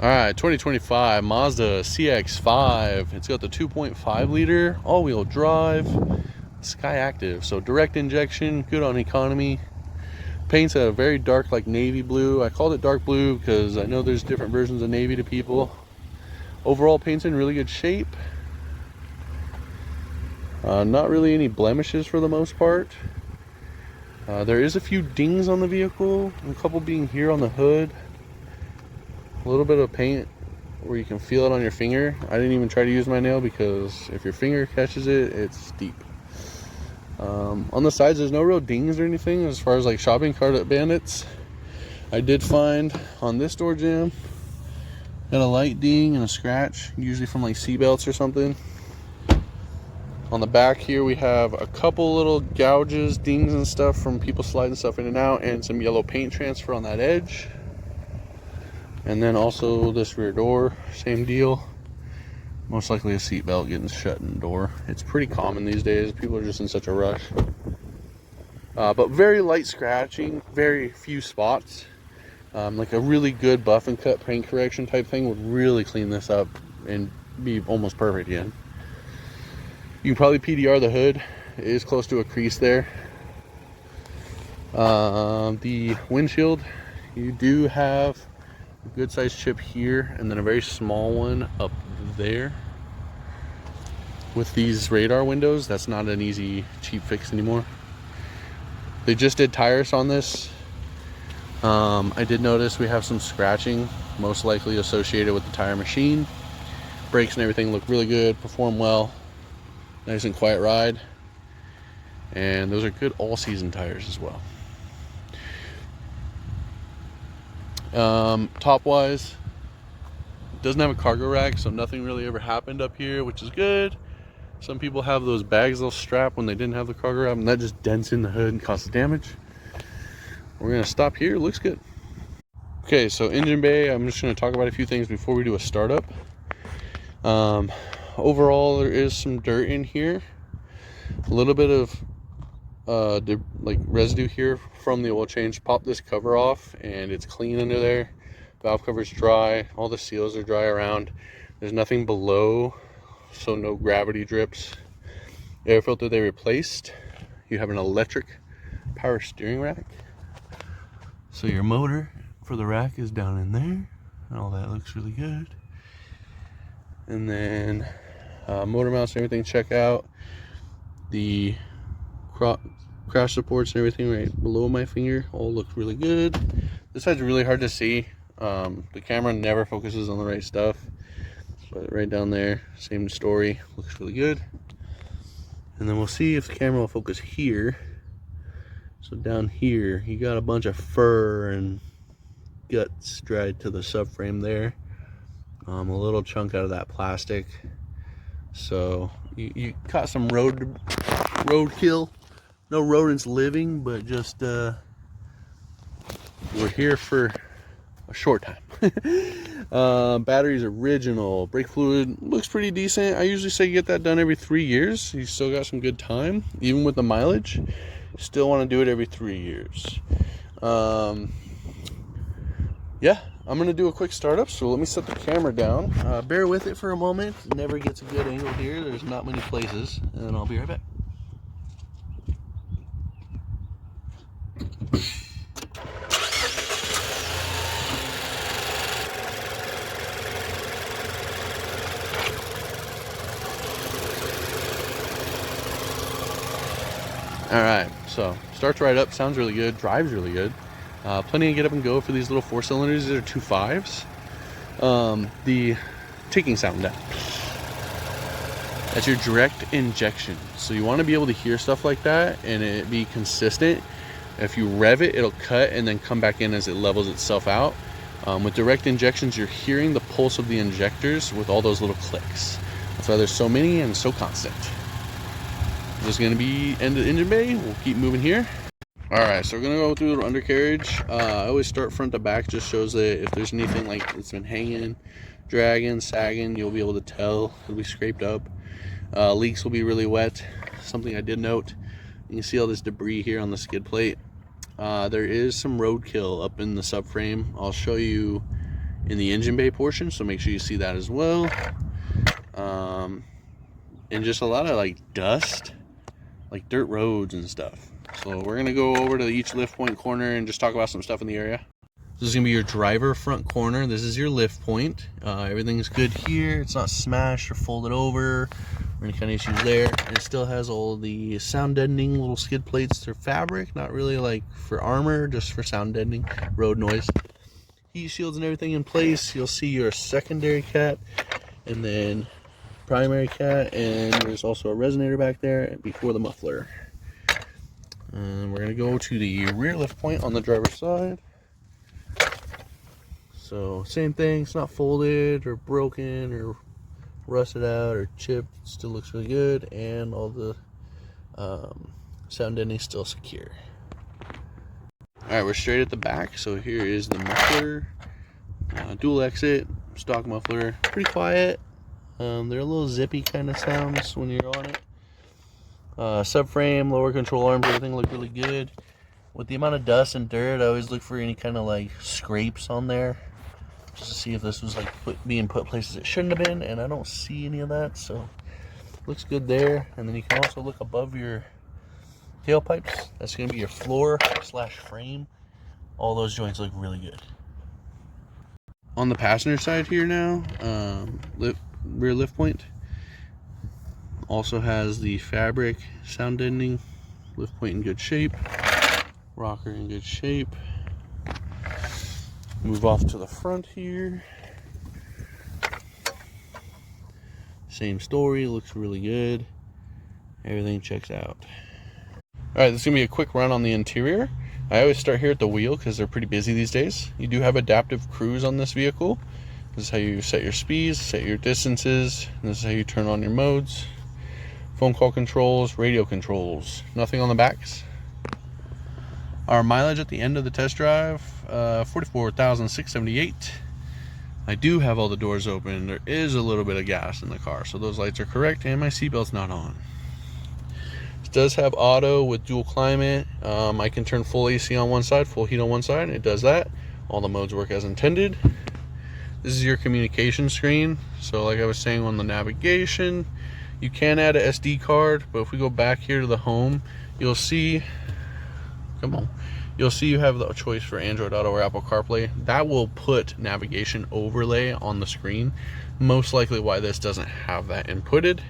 All right, 2025 Mazda CX-5. It's got the 2.5 liter all-wheel drive, Sky Active, so direct injection, good on economy. Paint's a very dark, like navy blue. I called it dark blue because I know there's different versions of navy to people. Overall, paint's in really good shape. Not really any blemishes for the most part. There is a few dings on the vehicle, a couple being here on the hood. A little bit of paint where you can feel it on your finger. I didn't even try to use my nail because if your finger catches it, it's deep. On the sides, there's no real dings or anything as far as like shopping cart bandits. I did find on this door jamb, got a light ding and a scratch, usually from like seat belts or something. On the back here, we have a couple little gouges, dings and stuff from people sliding stuff in and out, and some yellow paint transfer on that edge. And then also this rear door, same deal. Most likely a seat belt getting shut in the door. It's pretty common these days. People are just in such a rush. But very light scratching, very few spots. Like a really good buff and cut paint correction type thing would really clean this up and be almost perfect again. You can probably PDR the hood. It is close to a crease there. The windshield, you do have a good sized chip here and then a very small one up there. With these radar windows, that's not an easy, cheap fix anymore. They just did tires on this. I did notice we have some scratching, most likely associated with the tire machine. Brakes and everything look really good, perform well. Nice and quiet ride. And those are good all-season tires as well. Top wise, it doesn't have a cargo rack, so nothing really ever happened up here, which is good. Some people have those bags they'll strap when they didn't have the cargo rack, and that just dents in the hood and causes damage. We're gonna stop here. Looks good. Okay, so engine bay, I'm just gonna talk about a few things before we do a startup. Overall, there is some dirt in here, a little bit of like residue here from the oil change. Pop this cover off and it's clean under there. Valve cover's dry, all the seals are dry around. There's nothing below, so no gravity drips. Air filter they replaced. You have an electric power steering rack, so your motor for the rack is down in there, and all that looks really good. And then motor mounts and everything check out. The crash supports and everything right below my finger all look really good. This side's really hard to see. The camera never focuses on the right stuff, but right down there, same story, looks really good. And then we'll see if the camera will focus here. So down here, you got a bunch of fur and guts dried to the subframe there. A little chunk out of that plastic. So you caught some roadkill. No rodents living, but just we're here for a short time. Battery's original. Brake fluid looks pretty decent. I usually say get that done every 3 years. You still got some good time, even with the mileage. Still want to do it every 3 years. Yeah, I'm gonna do a quick startup, so let me set the camera down. Bear with it for a moment. It never gets a good angle here. There's not many places, and I'll be right back. Alright, so starts right up, sounds really good, drives really good. Plenty of get up and go for these little 4 cylinders. These are 2.5s. The ticking sound down. That's your direct injection. So you want to be able to hear stuff like that and it be consistent. If you rev it, it'll cut and then come back in as it levels itself out. With direct injections, you're hearing the pulse of the injectors with all those little clicks. That's why there's so many and so constant. This is going to be end of the engine bay. We'll keep moving here. Alright, so we're going to go through the undercarriage. I always start front to back. Just shows that if there's anything like it's been hanging, dragging, sagging, you'll be able to tell. It'll be scraped up. Leaks will be really wet. Something I did note, you can see all this debris here on the skid plate. There is some roadkill up in the subframe. I'll show you in the engine bay portion, so make sure you see that as well. And just a lot of like dust, like dirt roads and stuff. So we're gonna go over to each lift point corner and just talk about some stuff in the area. This is gonna be your driver front corner. This is your lift point. Everything's good here. It's not smashed or folded over or any kind of issues there. And it still has all the sound deadening little skid plates. They're fabric, not really like for armor, just for sound deadening, road noise. Heat shields and everything in place. You'll see your secondary cat and then primary cat, and there's also a resonator back there before the muffler. And we're going to go to the rear lift point on the driver's side. So same thing, it's not folded or broken or rusted out or chipped. It still looks really good, and all the sound deadening still secure. Alright, we're straight at the back. So here is the muffler, dual exit, stock muffler, pretty quiet. They're a little zippy kind of sounds when you're on it. Subframe, lower control arms, everything look really good. With the amount of dust and dirt, I always look for any kind of like scrapes on there, just to see if this was like being put places it shouldn't have been, and I don't see any of that, so looks good there. And then you can also look above your tailpipes. That's going to be your floor slash frame. All those joints look really good. On the passenger side here now, rear lift point also has the fabric sound deadening, lift point in good shape, rocker in good shape. Move off to the front here. Same story, looks really good. Everything checks out. Alright, this is going to be a quick run on the interior. I always start here at the wheel because they're pretty busy these days. You do have adaptive cruise on this vehicle. This is how you set your speeds, set your distances, and this is how you turn on your modes. Phone call controls, radio controls. Nothing on the backs. Our mileage at the end of the test drive, 44,678. I do have all the doors open. There is a little bit of gas in the car, so those lights are correct, and my seatbelt's not on. It does have auto with dual climate. I can turn full AC on one side, full heat on one side, and it does that. All the modes work as intended. This is your communication screen. So like I was saying on the navigation, you can add a SD card, but if we go back here to the home, you'll see, you'll see you have the choice for Android Auto or Apple CarPlay. That will put navigation overlay on the screen. Most likely why this doesn't have that inputted.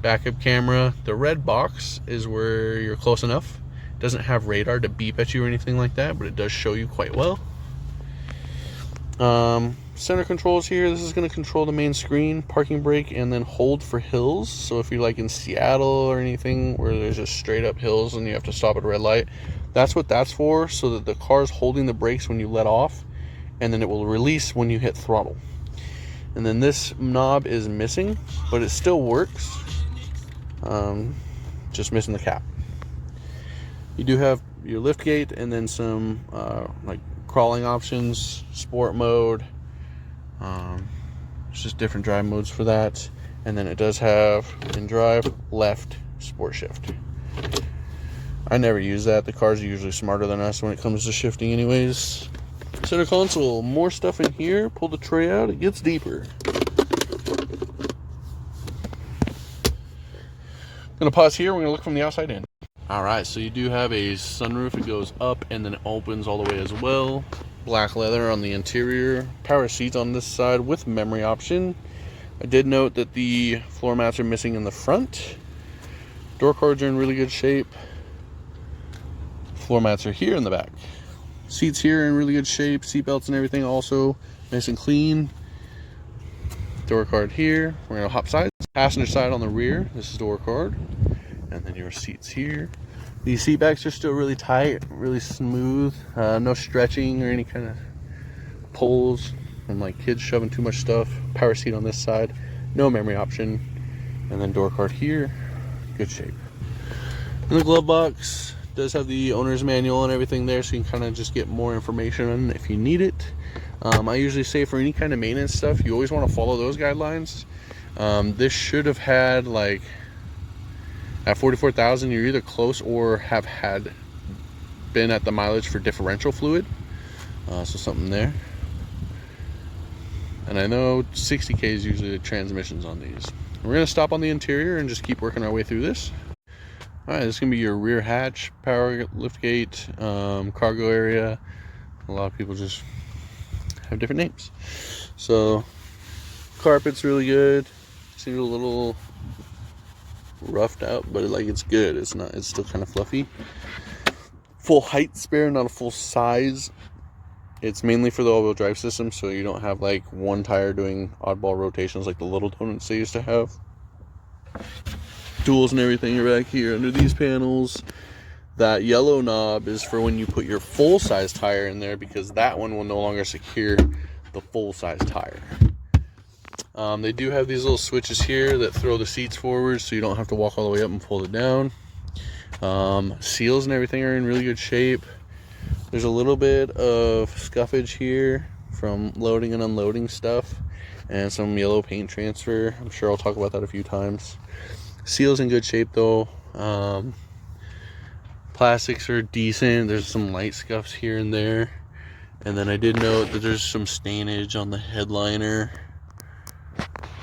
Backup camera. The red box is where you're close enough. It doesn't have radar to beep at you or anything like that, but it does show you quite well. Center controls here. This is going to control the main screen, parking brake, and then hold for hills. So if you're like in Seattle or anything where there's just straight up hills and you have to stop at a red light, that's what that's for, so that the car's holding the brakes when you let off, and then it will release when you hit throttle. And then this knob is missing, but it still works. Just missing the cap. You do have your lift gate and then some like crawling options, sport mode. It's just different drive modes for that. And then it does have in drive, left, sport shift. I never use that. The cars are usually smarter than us when it comes to shifting anyways. Center console, more stuff in here. Pull the tray out, it gets deeper. Gonna pause here, we're gonna look from the outside in. Alright, so you do have a sunroof. It goes up and then it opens all the way as well. Black leather on the interior. Power seats on this side with memory option. I did note that the floor mats are missing in the front. Door cards are in really good shape. Floor mats are here in the back. Seats here in really good shape. Seat belts and everything also nice and clean. Door card here. We're gonna hop sides. Passenger side on the rear. This is door card. And then your seats here. These seat backs are still really tight, really smooth. No stretching or any kind of pulls from like kids shoving too much stuff. Power seat on this side. No memory option. And then door card here. Good shape. And the glove box does have the owner's manual and everything there, so you can kind of just get more information on it if you need it. I usually say for any kind of maintenance stuff, you always want to follow those guidelines. This should have had like at 44,000, you're either close or have had been at the mileage for differential fluid. So something there. And I know 60K is usually the transmissions on these. We're going to stop on the interior and just keep working our way through this. All right, this is going to be your rear hatch, power liftgate, cargo area. A lot of people just have different names. So, carpet's really good. Seems a little roughed out, but like it's good. It's not. It's still kind of fluffy. Full height spare, not a full size. It's mainly for the all-wheel drive system, so you don't have like one tire doing oddball rotations like the little donuts they used to have. Tools and everything are back here under these panels. That yellow knob is for when you put your full-size tire in there, because that one will no longer secure the full-size tire. They do have these little switches here that throw the seats forward so you don't have to walk all the way up and pull it down. Seals and everything are in really good shape. There's a little bit of scuffage here from loading and unloading stuff, and some yellow paint transfer. I'm sure I'll talk about that a few times. Seals in good shape though. Plastics are decent. There's some light scuffs here and there. And then I did note that there's some stainage on the headliner.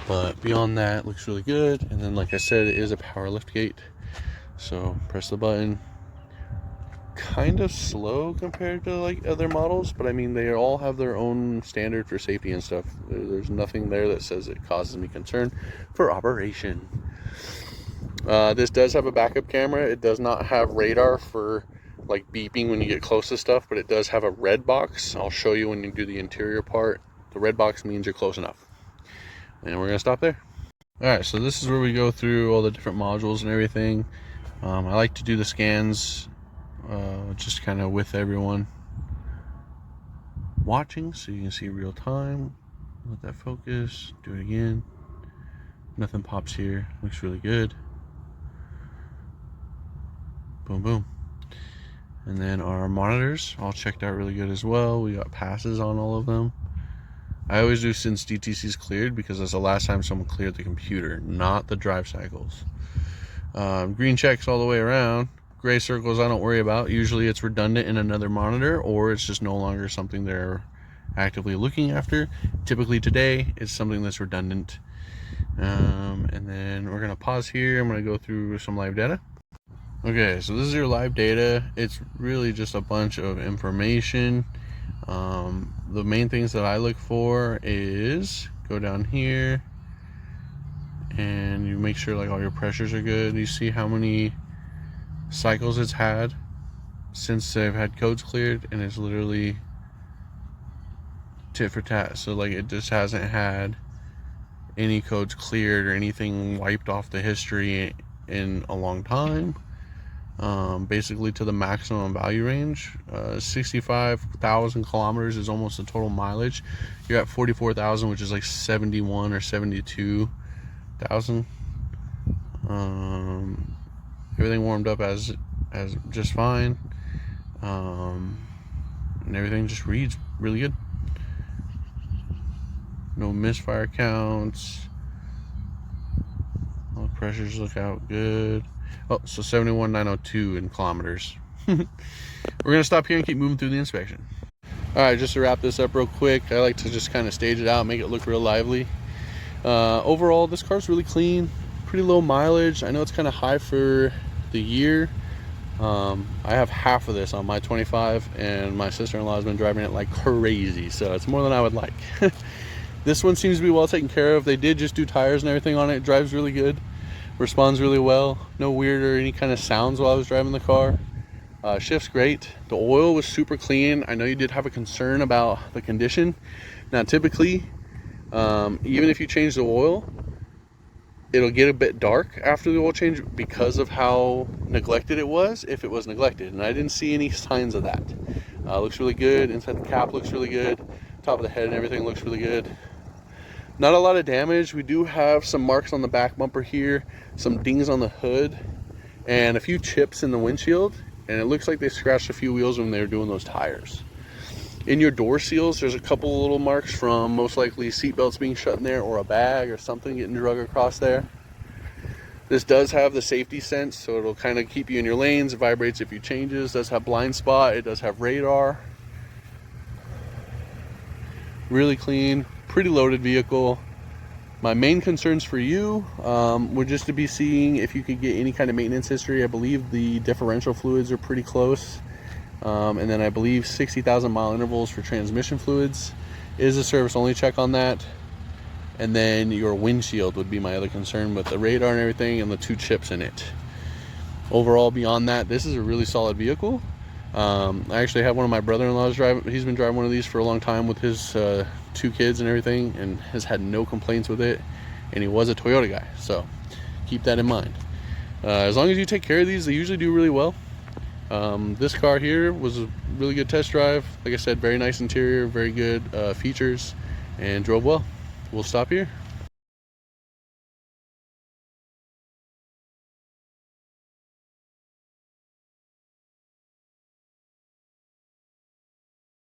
But beyond that, it looks really good. And then, like I said, it is a power lift gate. So press the button. Kind of slow compared to like other models, but I mean, they all have their own standard for safety and stuff. There's nothing there that says it causes me concern for operation. This does have a backup camera. It does not have radar for like beeping when you get close to stuff, but it does have a red box. I'll show you when you do the interior part. The red box means you're close enough. And we're gonna stop there. All right, so this is where we go through all the different modules and everything. I like to do the scans just kind of with everyone watching, so you can see real time. Let that focus. Do it again. Nothing pops here. Looks really good. Boom, boom. And then our monitors all checked out really good as well. We got passes on all of them. I always do since DTC's cleared, because that's the last time someone cleared the computer, not the drive cycles. Green checks all the way around. Gray circles I don't worry about. Usually it's redundant in another monitor, or it's just no longer something they're actively looking after. Typically today it's something that's redundant. And then we're gonna pause here. I'm gonna go through some live data. Okay, so this is your live data. It's really just a bunch of information. The main things that I look for is go down here and you make sure like all your pressures are good. You see how many cycles it's had since they've had codes cleared, and it's literally tit for tat. So like it just hasn't had any codes cleared or anything wiped off the history in a long time. Basically to the maximum value range. 65,000 kilometers is almost the total mileage. You're at 44,000, which is like 71 or 72,000. Everything warmed up as just fine, and everything just reads really good. No misfire counts. All the pressures look out good. Oh, so 71,902 in kilometers. We're gonna stop here and keep moving through the inspection. All right, just to wrap this up real quick, I like to just kind of stage it out, make it look real lively. Overall, this car's really clean, pretty low mileage. I know it's kind of high for the year. I have half of this on my 25, and my sister-in-law has been driving it like crazy, so it's more than I would like. This one seems to be well taken care of. They did just do tires and everything on it. It drives really good, responds really well. No weird or any kind of sounds while I was driving the car. Shifts great. The oil was super clean. I know you did have a concern about the condition. Now typically, even if you change the oil, it'll get a bit dark after the oil change because of how neglected it was, if it was neglected. And I didn't see any signs of that. Looks really good. Inside the cap looks really good. Top of the head and everything looks really good. Not a lot of damage. We do have some marks on the back bumper here, some dings on the hood, and a few chips in the windshield. And it looks like they scratched a few wheels when they were doing those tires. In your door seals, there's a couple little marks from most likely seat belts being shut in there, or a bag or something getting drug across there. This does have the safety sense, so it'll kind of keep you in your lanes. It vibrates if you changes. It does have blind spot. It does have radar. Really clean, pretty loaded vehicle. My main concerns for you would just to be seeing if you could get any kind of maintenance history. I believe the differential fluids are pretty close. And then I believe 60,000 mile intervals for transmission fluids is a service only check on that. And then your windshield would be my other concern with the radar and everything and the 2 chips in it. Overall, beyond that, this is a really solid vehicle. I actually have one of my brother-in-laws driving. He's been driving one of these for a long time with his 2 kids and everything, and has had no complaints with it. And he was a Toyota guy, so keep that in mind. As long as you take care of these, they usually do really well. This car here was a really good test drive. Like I said, very nice interior, very good features, and drove well. We'll stop here.